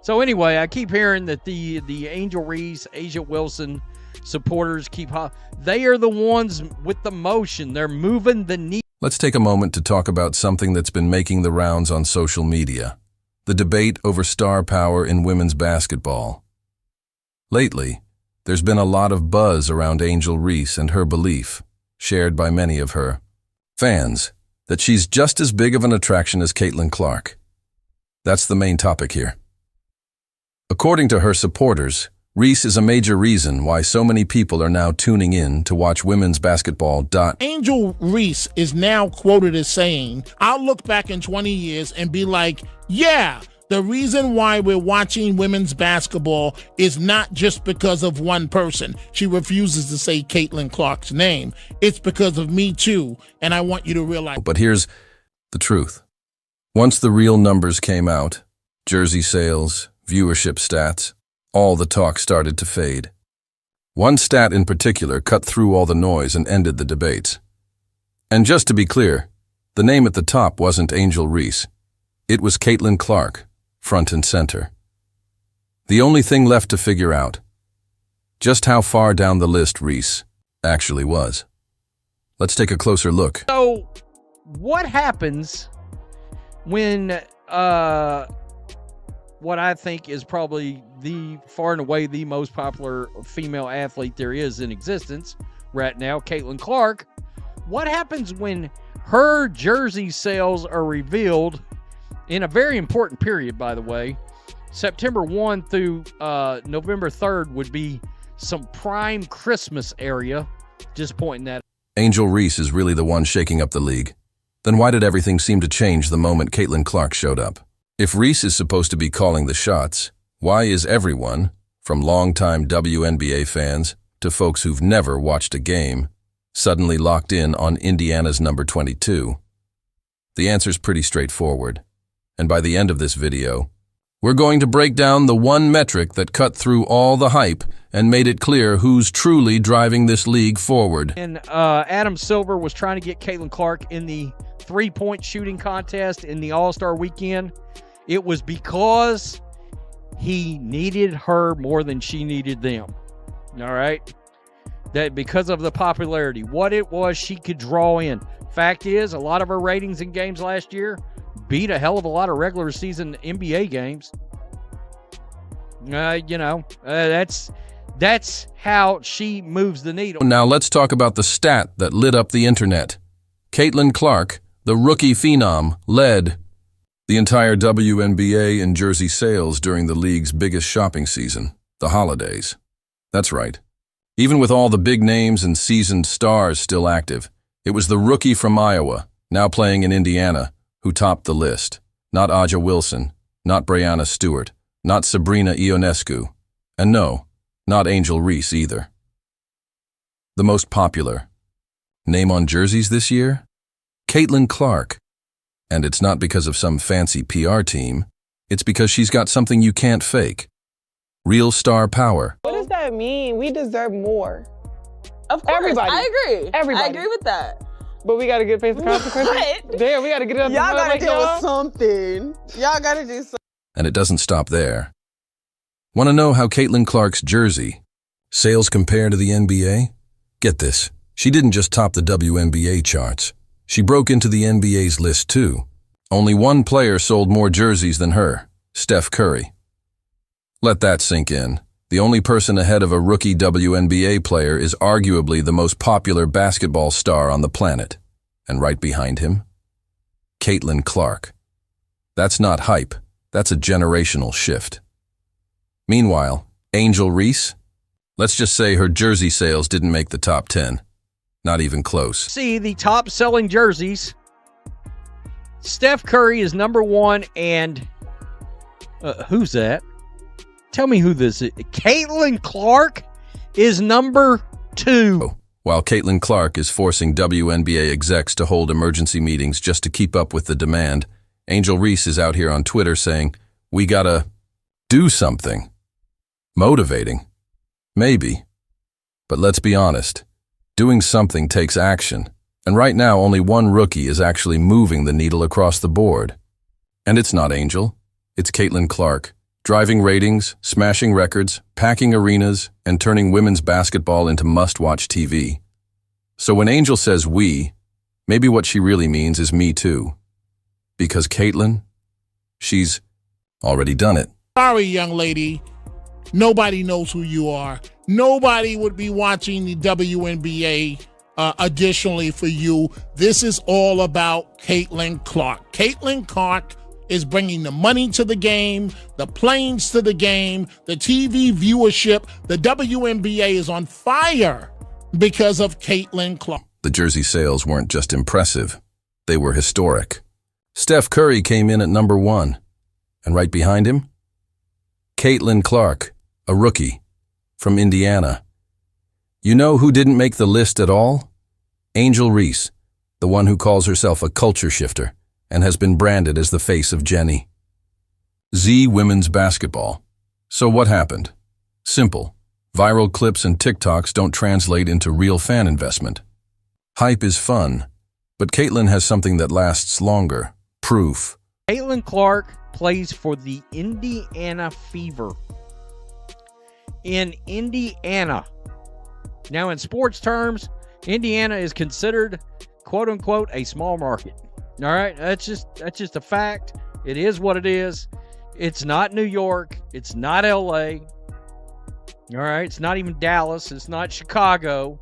So anyway, I keep hearing that the Angel Reese, Asia Wilson supporters they are the ones with the motion. They're moving the needle. Let's take a moment to talk about something that's been making the rounds on social media: the debate over star power in women's basketball. Lately, there's been a lot of buzz around Angel Reese and her belief, shared by many of her fans, that she's just as big of an attraction as Caitlin Clark. That's the main topic here. According to her supporters, Reese is a major reason why so many people are now tuning in to watch women's basketball. Angel Reese is now quoted as saying, "I'll look back in 20 years and be like, yeah, the reason why we're watching women's basketball is not just because of one person." She refuses to say Caitlin Clark's name. "It's because of me too, and I want you to realize." But here's the truth. Once the real numbers came out, jersey sales, viewership stats, all the talk started to fade. One stat in particular cut through all the noise and ended the debates. And just to be clear, the name at the top wasn't Angel Reese. It was Caitlin Clark, front and center. The only thing left to figure out, just how far down the list Reese actually was. Let's take a closer look. So, what happens when what I think is probably far and away the most popular female athlete there is in existence right now, Caitlin Clark? What happens when her jersey sales are revealed in a very important period, by the way? September 1 through November 3rd would be some prime Christmas area. Just pointing that. Angel Reese is really the one shaking up the league. Then why did everything seem to change the moment Caitlin Clark showed up? If Reese is supposed to be calling the shots, why is everyone, from longtime WNBA fans to folks who've never watched a game, suddenly locked in on Indiana's number 22? The answer's pretty straightforward. And by the end of this video, we're going to break down the one metric that cut through all the hype and made it clear who's truly driving this league forward. And Adam Silver was trying to get Caitlin Clark in the three-point shooting contest in the All-Star weekend. It was because he needed her more than she needed them. All right? That because of the popularity, what it was she could draw in. Fact is, a lot of her ratings in games last year beat a hell of a lot of regular season NBA games. That's how she moves the needle. Now let's talk about the stat that lit up the internet. Caitlin Clark, the rookie phenom, led the entire WNBA in jersey sales during the league's biggest shopping season, the holidays. That's right. Even with all the big names and seasoned stars still active, it was the rookie from Iowa, now playing in Indiana, who topped the list. Not Aja Wilson, not Breanna Stewart, not Sabrina Ionescu, and no, not Angel Reese either. The most popular name on jerseys this year? Caitlin Clark. And it's not because of some fancy PR team, it's because she's got something you can't fake. Real star power. What does that mean? We deserve more. Of course, everybody. I agree. Everybody. I agree with that. But we gotta get paid the consequences. Damn, we gotta get it up. Y'all gotta like deal with something. Y'all gotta do something. And it doesn't stop there. Want to know how Caitlin Clark's jersey sales compare to the NBA? Get this, she didn't just top the WNBA charts. She broke into the NBA's list too. Only one player sold more jerseys than her, Steph Curry. Let that sink in. The only person ahead of a rookie WNBA player is arguably the most popular basketball star on the planet. And right behind him, Caitlin Clark. That's not hype, that's a generational shift. Meanwhile, Angel Reese? Let's just say her jersey sales didn't make the top 10. Not even close. See the top selling jerseys. Steph Curry is number one, and who's that? Tell me who this is. Caitlin Clark is number 2. While Caitlin Clark is forcing WNBA execs to hold emergency meetings just to keep up with the demand, Angel Reese is out here on Twitter saying, "We gotta do something." Motivating? Maybe. But let's be honest. Doing something takes action, and right now only one rookie is actually moving the needle across the board. And it's not Angel, it's Caitlin Clark, driving ratings, smashing records, packing arenas, and turning women's basketball into must-watch TV. So when Angel says we, maybe what she really means is me too. Because Caitlyn, she's already done it. Sorry, young lady. Nobody knows who you are. Nobody would be watching the WNBA additionally for you. This is all about Caitlyn Clark. Caitlyn Clark is bringing the money to the game, the planes to the game, the TV viewership. The WNBA is on fire because of Caitlyn Clark. The jersey sales weren't just impressive, they were historic. Steph Curry came in at number 1. And right behind him, Caitlyn Clark, a rookie from Indiana. You know who didn't make the list at all? Angel Reese, the one who calls herself a culture shifter and has been branded as the face of Jenny. Z women's basketball. So what happened? Simple. Viral clips and TikToks don't translate into real fan investment. Hype is fun, but Caitlyn has something that lasts longer. Proof. Caitlyn Clark plays for the Indiana Fever. In Indiana. Now, in sports terms, Indiana is considered, quote unquote, a small market. All right, that's just a fact. It is what it is. It's not New York. It's not LA. All right, it's not even Dallas. It's not Chicago.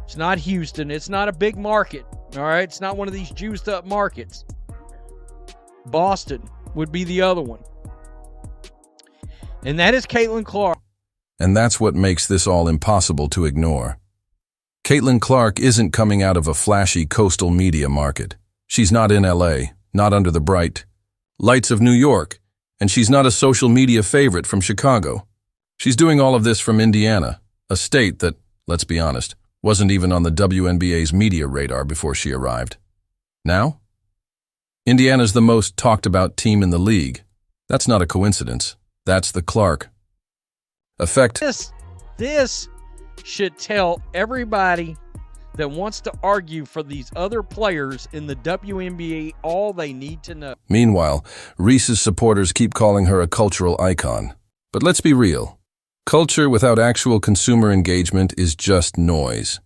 It's not Houston. It's not a big market. All right, it's not one of these juiced up markets. Boston would be the other one. And that is Caitlyn Clark. And that's what makes this all impossible to ignore. Caitlyn Clark isn't coming out of a flashy coastal media market. She's not in LA, not under the bright lights of New York, and she's not a social media favorite from Chicago. She's doing all of this from Indiana, a state that, let's be honest, wasn't even on the WNBA's media radar before she arrived. Now? Indiana's the most talked about team in the league. That's not a coincidence. That's the Clark effect. This should tell everybody that wants to argue for these other players in the WNBA all they need to know. Meanwhile, Reese's supporters keep calling her a cultural icon. But let's be real. Culture without actual consumer engagement is just noise.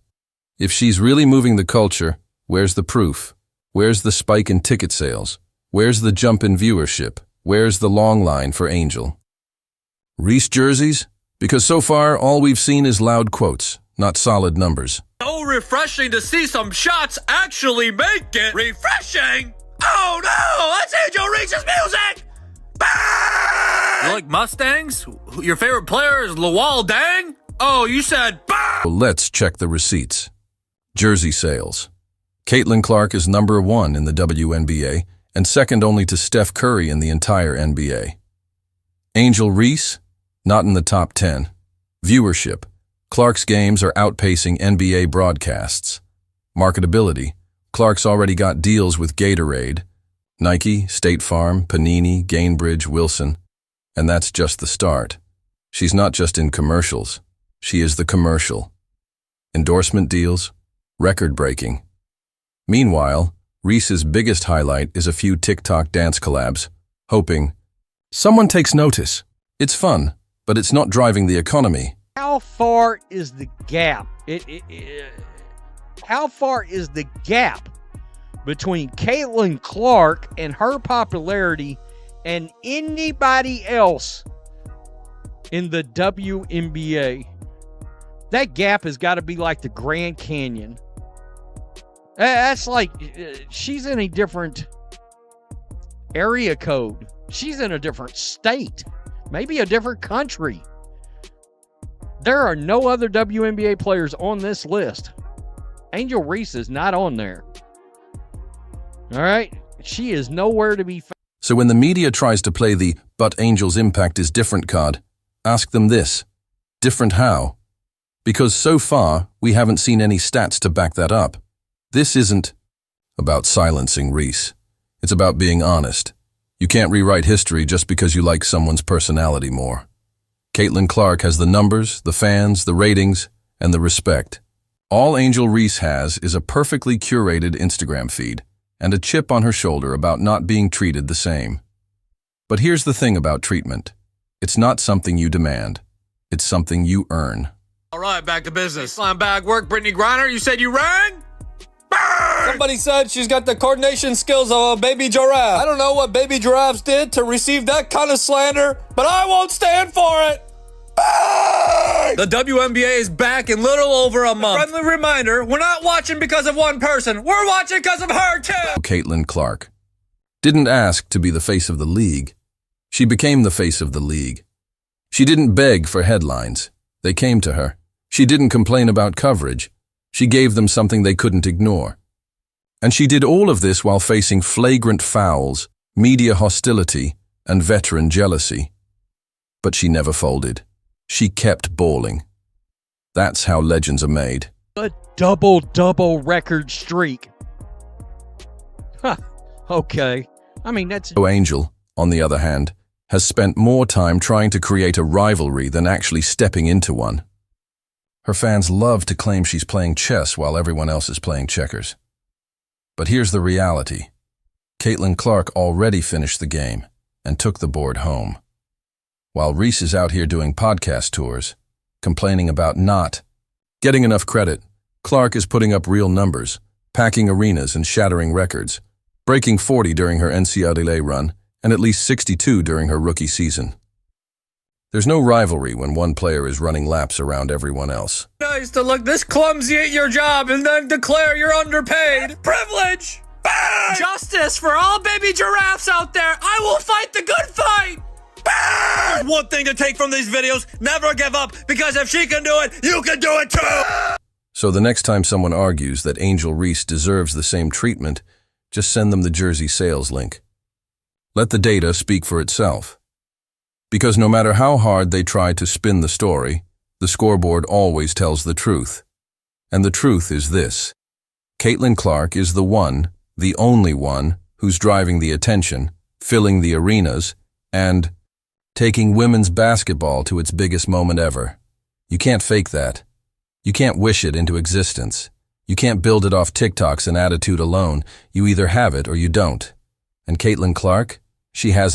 If she's really moving the culture, where's the proof? Where's the spike in ticket sales? Where's the jump in viewership? Where's the long line for Angel? Reese jerseys? Because so far, all we've seen is loud quotes, not solid numbers. So refreshing to see some shots actually make it refreshing! Oh no, that's Angel Reese's music! Bang! You like Mustangs? Your favorite player is Lawal Dang? Oh, you said bang! Let's check the receipts. Jersey sales. Caitlyn Clark is number 1 in the WNBA and second only to Steph Curry in the entire NBA. Angel Reese? Not in the top 10. Viewership. Clark's games are outpacing NBA broadcasts. Marketability. Clark's already got deals with Gatorade, Nike, State Farm, Panini, Gainbridge, Wilson. And that's just the start. She's not just in commercials. She is the commercial. Endorsement deals. Record-breaking. Meanwhile, Reese's biggest highlight is a few TikTok dance collabs, hoping someone takes notice. It's fun, but it's not driving the economy. How far is the gap? How far is the gap between Caitlyn Clark and her popularity and anybody else in the WNBA? That gap has got to be like the Grand Canyon. That's like she's in a different area code. She's in a different state, maybe a different country. There are no other WNBA players on this list. Angel Reese is not on there. All right? She is nowhere to be found. So when the media tries to play the "but Angel's impact is different" card, ask them this. Different how? Because so far, we haven't seen any stats to back that up. This isn't about silencing Reese. It's about being honest. You can't rewrite history just because you like someone's personality more. Caitlyn Clark has the numbers, the fans, the ratings, and the respect. All Angel Reese has is a perfectly curated Instagram feed and a chip on her shoulder about not being treated the same. But here's the thing about treatment. It's not something you demand. It's something you earn. All right, back to business. Slam bag work, Brittany Griner. You said you rang? Bang! Somebody said she's got the coordination skills of a baby giraffe. I don't know what baby giraffes did to receive that kind of slander, but I won't stand for it. Bang! The WNBA is back in little over a month. Friendly reminder, we're not watching because of one person. We're watching because of her, too. Caitlin Clark didn't ask to be the face of the league. She became the face of the league. She didn't beg for headlines. They came to her. She didn't complain about coverage. She gave them something they couldn't ignore. And she did all of this while facing flagrant fouls, media hostility, and veteran jealousy. But she never folded. She kept balling. That's how legends are made. A double-double record streak. Huh. Okay. I mean, that's... Angel, on the other hand, has spent more time trying to create a rivalry than actually stepping into one. Her fans love to claim she's playing chess while everyone else is playing checkers. But here's the reality. Caitlin Clark already finished the game and took the board home. While Reese is out here doing podcast tours, complaining about not getting enough credit, Clark is putting up real numbers, packing arenas and shattering records, breaking 40 during her NCAA run and at least 62 during her rookie season. There's no rivalry when one player is running laps around everyone else. Nice to look this clumsy at your job and then declare you're underpaid. Privilege! Bang! Justice for all baby giraffes out there. I will fight the good fight. Bang! There's one thing to take from these videos. Never give up, because if she can do it, you can do it too! So the next time someone argues that Angel Reese deserves the same treatment, just send them the jersey sales link. Let the data speak for itself. Because no matter how hard they try to spin the story, the scoreboard always tells the truth. And the truth is this. Caitlin Clark is the one, the only one, who's driving the attention, filling the arenas, and taking women's basketball to its biggest moment ever. You can't fake that. You can't wish it into existence. You can't build it off TikToks and attitude alone. You either have it or you don't. And Caitlin Clark, she has it